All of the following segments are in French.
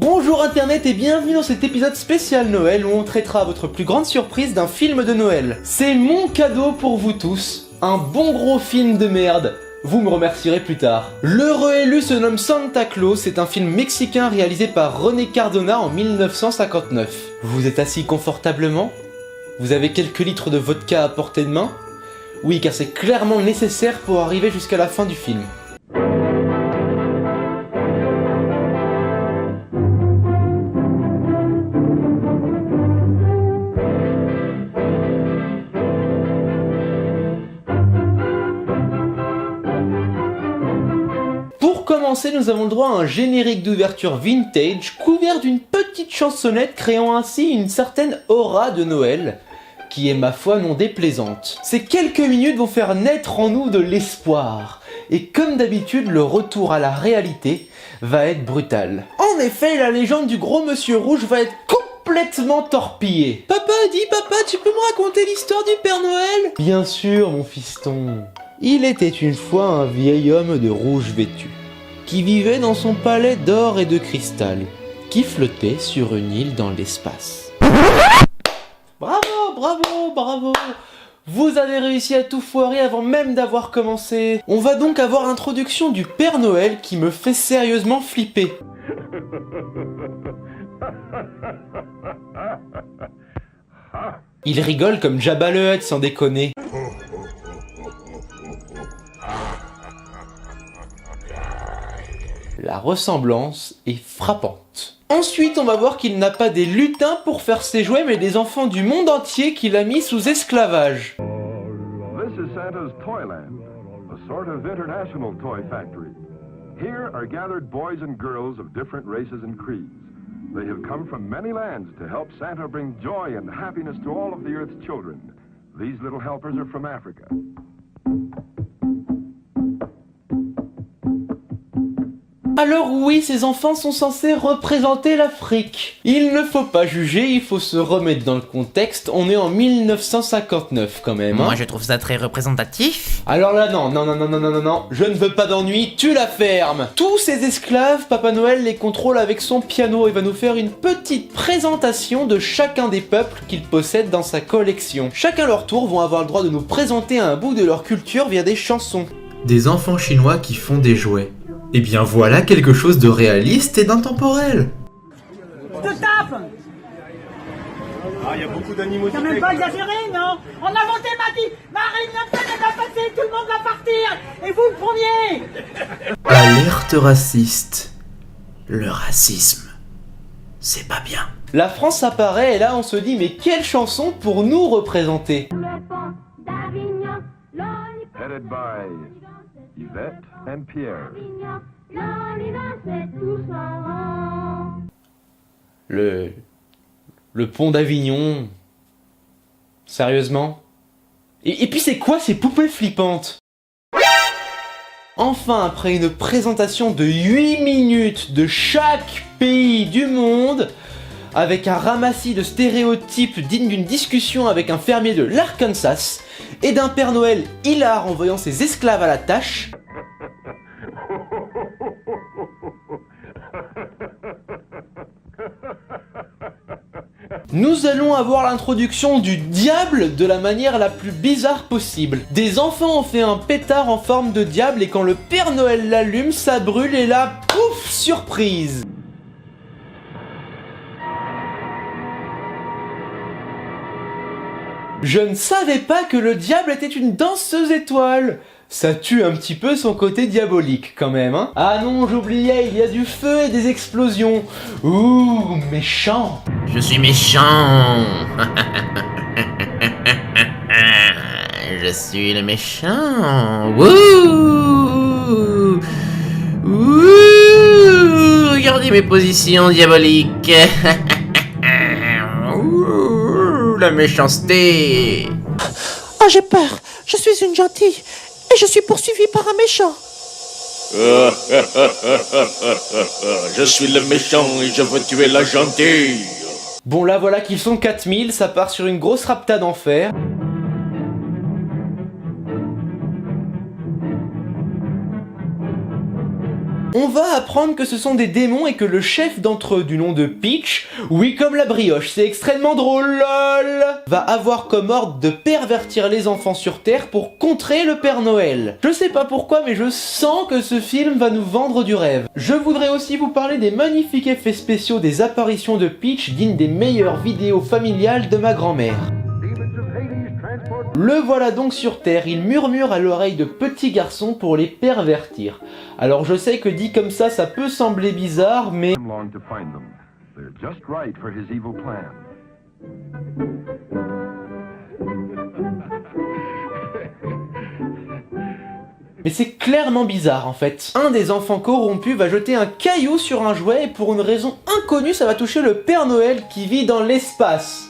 Bonjour internet et bienvenue dans cet épisode spécial Noël où on traitera à votre plus grande surprise d'un film de Noël. C'est mon cadeau pour vous tous, un bon gros film de merde. Vous me remercierez plus tard. L'heureux élu se nomme Santa Claus, c'est un film mexicain réalisé par René Cardona en 1959. Vous êtes assis confortablement? Vous avez quelques litres de vodka à portée de main? Oui, car c'est clairement nécessaire pour arriver jusqu'à la fin du film. Pour commencer, nous avons le droit à un générique d'ouverture vintage couvert d'une petite chansonnette créant ainsi une certaine aura de Noël, qui est ma foi non déplaisante. Ces quelques minutes vont faire naître en nous de l'espoir, et comme d'habitude, le retour à la réalité va être brutal. En effet, la légende du gros monsieur rouge va être complètement torpillée. Papa, tu peux me raconter l'histoire du Père Noël? Bien sûr, mon fiston. Il était une fois un vieil homme de rouge vêtu, qui vivait dans son palais d'or et de cristal, qui flottait sur une île dans l'espace. Bravo! Vous avez réussi à tout foirer avant même d'avoir commencé. On va donc avoir l'introduction du Père Noël qui me fait sérieusement flipper. Il rigole comme Jabba le Hutt sans déconner. La ressemblance est frappante. Ensuite, on va voir qu'il n'a pas des lutins pour faire ses jouets, mais des enfants du monde entier qu'il a mis sous esclavage. This is Santa's Toyland, a sort of international toy factory. Here are gathered boys and girls of different races and creeds. They have come from many lands to help Santa bring joy and happiness to all of the Earth's children. These little helpers are from Africa. Alors oui, ces enfants sont censés représenter l'Afrique. Il ne faut pas juger, il faut se remettre dans le contexte, on est en 1959 quand même. Moi je trouve ça très représentatif. Alors là non, je ne veux pas d'ennui, tu la fermes. Tous ces esclaves, Papa Noël les contrôle avec son piano et va nous faire une petite présentation de chacun des peuples qu'il possède dans sa collection. Chacun leur tour vont avoir le droit de nous présenter un bout de leur culture via des chansons. Des enfants chinois qui font des jouets. Eh bien voilà quelque chose de réaliste et d'intemporel. Te tape! Ah, il y a beaucoup d'animaux. T'as même pas exagéré, non? On a voté Marine Le Pen, elle va passer, tout le monde va partir! Et vous le premier! Alerte raciste. Le racisme, c'est pas bien. La France apparaît et là on se dit mais quelle chanson pour nous représenter? Headed by Yvette and Pierre. Le pont d'Avignon. Sérieusement? Et puis c'est quoi ces poupées flippantes? Enfin, après une présentation de 8 minutes de chaque pays du monde, avec un ramassis de stéréotypes dignes d'une discussion avec un fermier de l'Arkansas, et d'un Père Noël hilar en voyant ses esclaves à la tâche, nous allons avoir l'introduction du diable de la manière la plus bizarre possible. Des enfants ont fait un pétard en forme de diable et quand le Père Noël l'allume, ça brûle et là, pouf, surprise! Je ne savais pas que le diable était une danseuse étoile. Ça tue un petit peu son côté diabolique quand même, hein. Ah non, j'oubliais, il y a du feu et des explosions. Ouh, méchant. Je suis méchant. Je suis le méchant. Wouh. Wouh. Regardez mes positions diaboliques. Ouh, la méchanceté. Oh, j'ai peur. Je suis une gentille. Et je suis poursuivie par un méchant. Je suis le méchant et je veux tuer la gentille. Bon là voilà qu'ils sont 4000, ça part sur une grosse rapta d'enfer. On va apprendre que ce sont des démons et que le chef d'entre eux, du nom de Peach, oui comme la brioche, c'est extrêmement drôle, lol, va avoir comme ordre de pervertir les enfants sur Terre pour contrer le Père Noël. Je sais pas pourquoi, mais je sens que ce film va nous vendre du rêve. Je voudrais aussi vous parler des magnifiques effets spéciaux des apparitions de Peach, dignes des meilleures vidéos familiales de ma grand-mère. Le voilà donc sur Terre, il murmure à l'oreille de petits garçons pour les pervertir. Alors je sais que dit comme ça peut sembler bizarre, mais... Mais c'est clairement bizarre en fait. Un des enfants corrompus va jeter un caillou sur un jouet et pour une raison inconnue ça va toucher le Père Noël qui vit dans l'espace.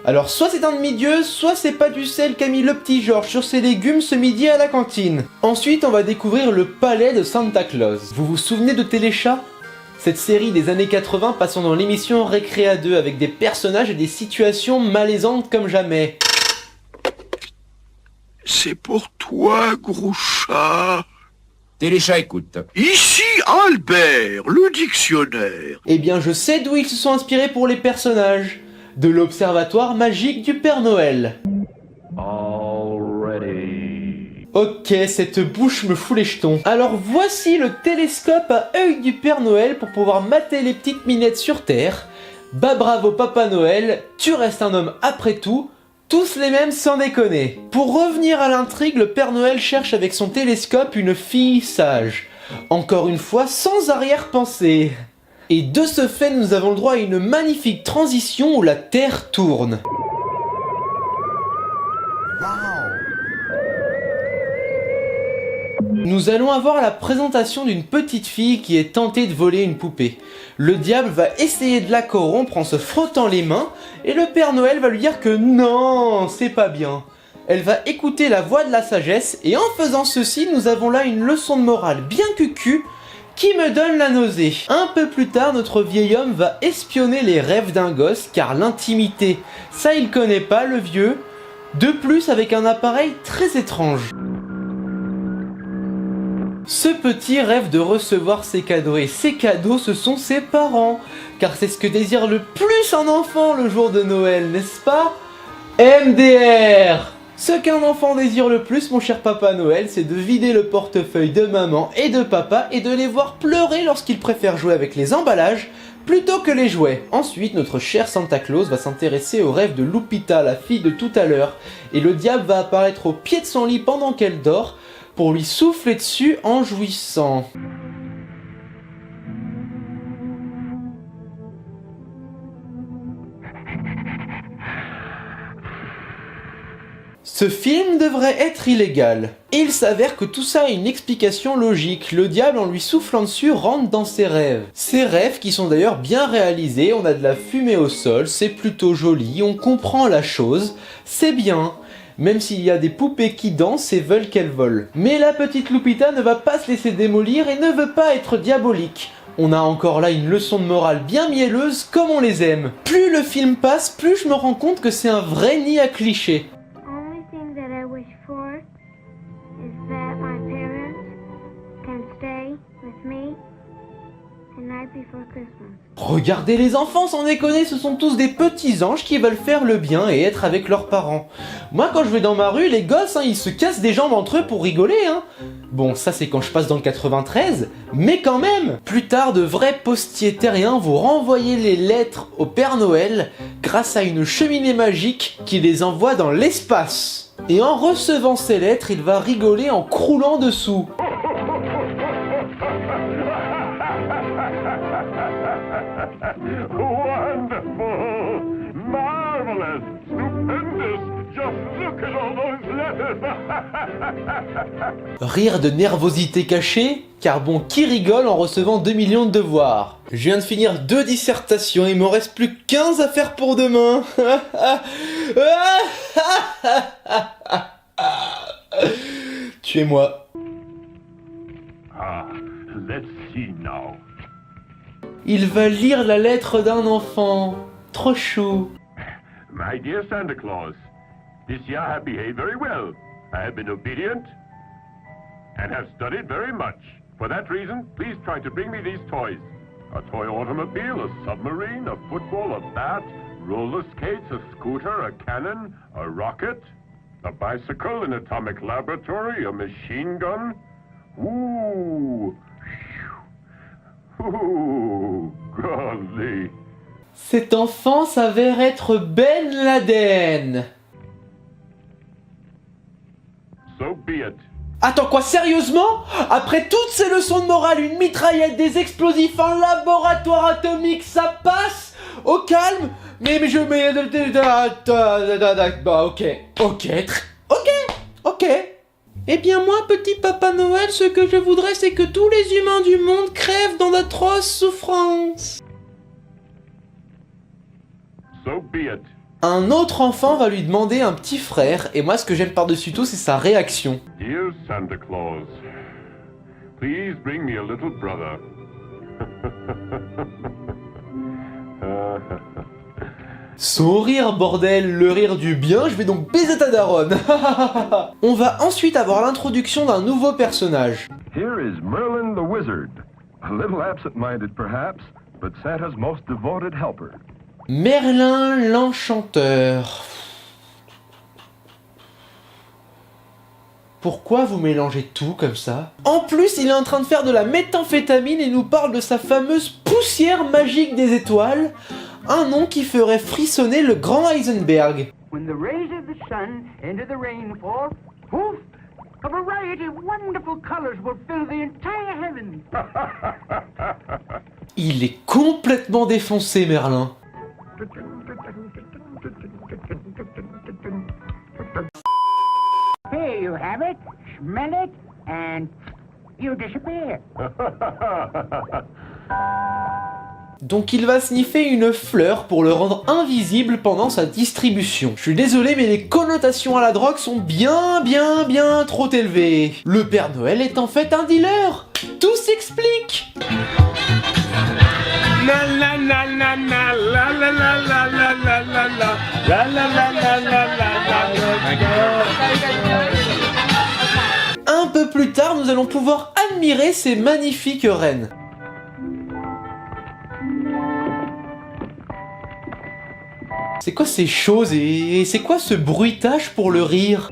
Alors soit c'est un demi-dieu, soit c'est pas du sel qu'a mis le petit George sur ses légumes ce midi à la cantine. Ensuite on va découvrir le palais de Santa Claus. Vous vous souvenez de Téléchat ? Cette série des années 80 passant dans l'émission Récréa 2 avec des personnages et des situations malaisantes comme jamais. C'est pour toi, Grouchat. Téléchat, écoute. Ici Albert, le dictionnaire. Eh bien je sais d'où ils se sont inspirés pour les personnages. De l'observatoire magique du Père Noël. Ok, cette bouche me fout les jetons. Alors voici le télescope à œil du Père Noël pour pouvoir mater les petites minettes sur Terre. Bah bravo Papa Noël, tu restes un homme après tout, tous les mêmes sans déconner. Pour revenir à l'intrigue, le Père Noël cherche avec son télescope une fille sage. Encore une fois, sans arrière-pensée. Et de ce fait, nous avons le droit à une magnifique transition où la Terre tourne. Nous allons avoir la présentation d'une petite fille qui est tentée de voler une poupée. Le diable va essayer de la corrompre en se frottant les mains et le Père Noël va lui dire que non, c'est pas bien. Elle va écouter la voix de la sagesse et en faisant ceci, nous avons là une leçon de morale bien cucu qui me donne la nausée. Un peu plus tard, notre vieil homme va espionner les rêves d'un gosse car l'intimité, ça il connaît pas le vieux. De plus avec un appareil très étrange. Ce petit rêve de recevoir ses cadeaux et ces cadeaux ce sont ses parents. Car c'est ce que désire le plus un enfant le jour de Noël, n'est-ce pas? MDR! Ce qu'un enfant désire le plus, mon cher Papa Noël, c'est de vider le portefeuille de maman et de papa et de les voir pleurer lorsqu'ils préfèrent jouer avec les emballages plutôt que les jouets. Ensuite, notre cher Santa Claus va s'intéresser au rêve de Lupita, la fille de tout à l'heure, et le diable va apparaître au pied de son lit pendant qu'elle dort pour lui souffler dessus en jouissant. Ce film devrait être illégal. Et il s'avère que tout ça a une explication logique. Le diable, en lui soufflant dessus, rentre dans ses rêves. Ces rêves qui sont d'ailleurs bien réalisés, on a de la fumée au sol, c'est plutôt joli, on comprend la chose, c'est bien. Même s'il y a des poupées qui dansent et veulent qu'elles volent. Mais la petite Lupita ne va pas se laisser démolir et ne veut pas être diabolique. On a encore là une leçon de morale bien mielleuse comme on les aime. Plus le film passe, plus je me rends compte que c'est un vrai nid à clichés. Regardez les enfants, sans déconner, ce sont tous des petits anges qui veulent faire le bien et être avec leurs parents. Moi quand je vais dans ma rue, les gosses, ils se cassent des jambes entre eux pour rigoler. Bon, ça c'est quand je passe dans le 93, mais quand même. Plus tard, de vrais postiers terriens vont renvoyer les lettres au Père Noël grâce à une cheminée magique qui les envoie dans l'espace. Et en recevant ces lettres, il va rigoler en croulant dessous. Wonderful! Marvelous! Stupendous! Just look at all those letters! Rire de nervosité cachée, car bon, qui rigole en recevant 2 millions de devoirs? Je viens de finir 2 dissertations, il m'en reste plus que 15 à faire pour demain. Tuez-moi. Ah, let's see now. Il va lire la lettre d'un enfant. Trop chou. My dear Santa Claus, this year I have behaved very well. I have been obedient and have studied very much. For that reason, please try to bring me these toys. A toy automobile, a submarine, a football, a bat, roller skates, a scooter, a cannon, a rocket, a bicycle, an atomic laboratory, a machine gun. Ooh. Ooh, golly. Cet enfant s'avère être Ben Laden. So be it. Attends quoi, sérieusement? Après toutes ces leçons de morale, une mitraillette, des explosifs, un laboratoire atomique, ça passe? Au calme? Mais je... Bah ok. Eh bien moi, petit Papa Noël, ce que je voudrais, c'est que tous les humains du monde crèvent dans d'atroces souffrances. So be it. Un autre enfant va lui demander un petit frère, et moi ce que j'aime par-dessus tout, c'est sa réaction. Dear Santa Claus, please bring me a little brother. Son rire, bordel, le rire du bien, je vais donc baiser ta daronne. On va ensuite avoir l'introduction d'un nouveau personnage. Here is Merlin the Wizard. A little absent-minded perhaps, but Santa's most devoted helper. Merlin l'Enchanteur. Pourquoi vous mélangez tout comme ça? En plus, il est en train de faire de la méthamphétamine et nous parle de sa fameuse poussière magique des étoiles, un nom qui ferait frissonner le grand Heisenberg. When the rays of the sun enter the rainfall, poof, a variety of wonderful colors will fill the entire heavens. Il est complètement défoncé, Merlin. Here you have it, smell it, and you disappear. Donc il va sniffer une fleur pour le rendre invisible pendant sa distribution. Je suis désolé mais les connotations à la drogue sont bien trop élevées. Le Père Noël est en fait un dealer. Tout s'explique. Un peu plus tard, nous allons pouvoir admirer ces magnifiques rennes. C'est quoi ces choses et c'est quoi ce bruitage pour le rire?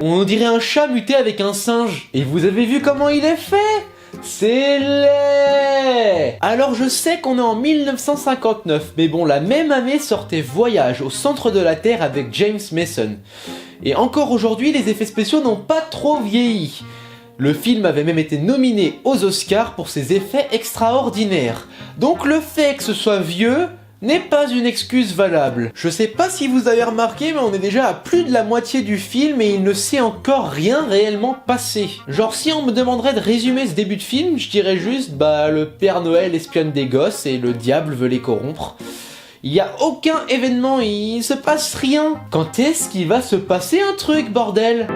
On dirait un chat muté avec un singe. Et vous avez vu comment il est fait? C'est laid! Alors je sais qu'on est en 1959, mais bon, la même année sortait Voyage au centre de la Terre avec James Mason. Et encore aujourd'hui, les effets spéciaux n'ont pas trop vieilli. Le film avait même été nominé aux Oscars pour ses effets extraordinaires. Donc le fait que ce soit vieux n'est pas une excuse valable. Je sais pas si vous avez remarqué, mais on est déjà à plus de la moitié du film et il ne s'est encore rien réellement passé. Genre si on me demanderait de résumer ce début de film, je dirais juste bah le Père Noël espionne des gosses et le diable veut les corrompre. Il y a aucun événement, il se passe rien. Quand est-ce qu'il va se passer un truc, bordel ?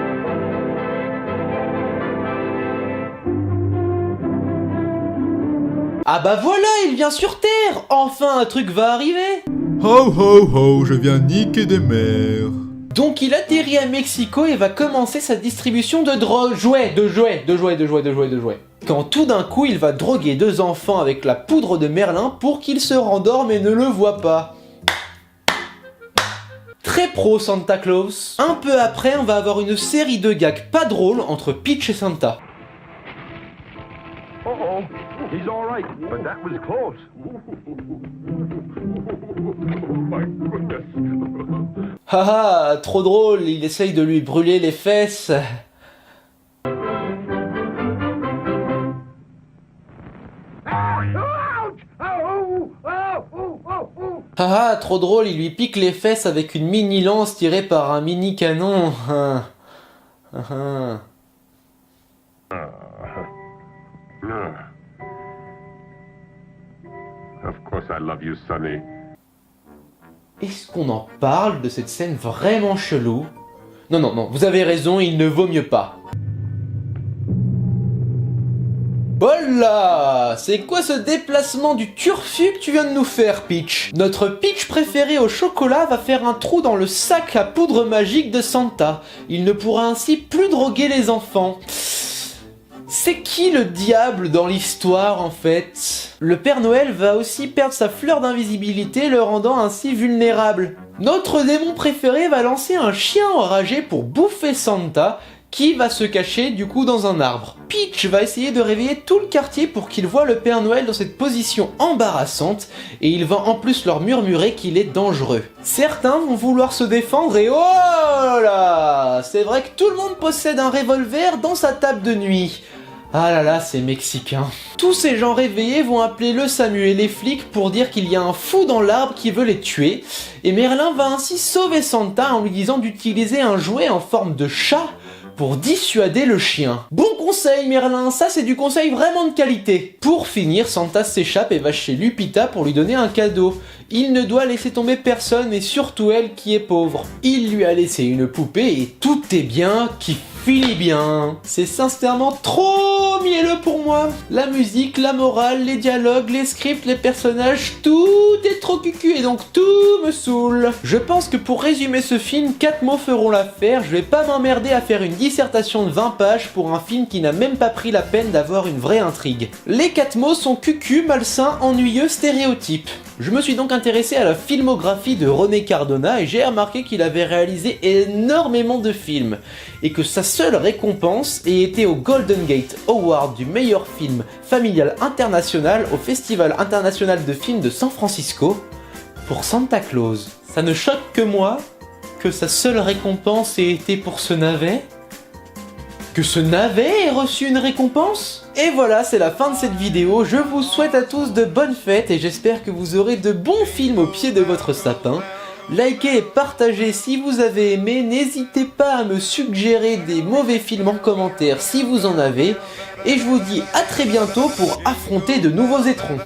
Ah bah voilà, il vient sur Terre! Enfin, un truc va arriver! Ho ho ho, je viens niquer des mers. Donc il atterrit à Mexico et va commencer sa distribution de jouets. Quand tout d'un coup, il va droguer 2 enfants avec la poudre de Merlin pour qu'ils se rendorment et ne le voient pas. Très pro Santa Claus. Un peu après, on va avoir une série de gags pas drôles entre Peach et Santa. Uh-oh, he's all right, but that was close. Oh my goodness. Haha, trop drôle, il essaye de lui brûler les fesses. Haha, trop drôle, il lui pique les fesses avec une mini lance tirée par un mini canon. Of course I love you, Sonny. Est-ce qu'on en parle de cette scène vraiment chelou? Non, vous avez raison, il ne vaut mieux pas. Bolla! C'est quoi ce déplacement du turfu que tu viens de nous faire, Peach? Notre Peach préféré au chocolat va faire un trou dans le sac à poudre magique de Santa. Il ne pourra ainsi plus droguer les enfants. C'est qui le diable dans l'histoire en fait? Le Père Noël va aussi perdre sa fleur d'invisibilité, le rendant ainsi vulnérable. Notre démon préféré va lancer un chien enragé pour bouffer Santa, qui va se cacher du coup dans un arbre. Peach va essayer de réveiller tout le quartier pour qu'il voit le Père Noël dans cette position embarrassante, et il va en plus leur murmurer qu'il est dangereux. Certains vont vouloir se défendre et oh là! C'est vrai que tout le monde possède un revolver dans sa table de nuit. Ah là là, c'est mexicain. Tous ces gens réveillés vont appeler le SAMU et les flics pour dire qu'il y a un fou dans l'arbre qui veut les tuer, et Merlin va ainsi sauver Santa en lui disant d'utiliser un jouet en forme de chat pour dissuader le chien. Bon conseil Merlin, ça c'est du conseil vraiment de qualité. Pour finir, Santa s'échappe et va chez Lupita pour lui donner un cadeau. Il ne doit laisser tomber personne et surtout elle qui est pauvre. Il lui a laissé une poupée et tout est bien qui finit bien. C'est sincèrement trop mielleux pour moi. La musique, la morale, les dialogues, les scripts, les personnages, tout est trop cucu et donc tout me saoule. Je pense que pour résumer ce film, 4 mots feront l'affaire. Je vais pas m'emmerder à faire une dissertation de 20 pages pour un film qui n'a même pas pris la peine d'avoir une vraie intrigue. Les 4 mots sont cucu, malsain, ennuyeux, stéréotype. Je me suis donc intéressé à la filmographie de René Cardona et j'ai remarqué qu'il avait réalisé énormément de films et que sa seule récompense ait été au Golden Gate Award du meilleur film familial international au Festival international de films de San Francisco pour Santa Claus. Ça ne choque que moi que sa seule récompense ait été pour ce navet? Que ce navet ait reçu une récompense? Et voilà, c'est la fin de cette vidéo. Je vous souhaite à tous de bonnes fêtes et j'espère que vous aurez de bons films au pied de votre sapin. Likez et partagez si vous avez aimé. N'hésitez pas à me suggérer des mauvais films en commentaire si vous en avez. Et je vous dis à très bientôt pour affronter de nouveaux étrons.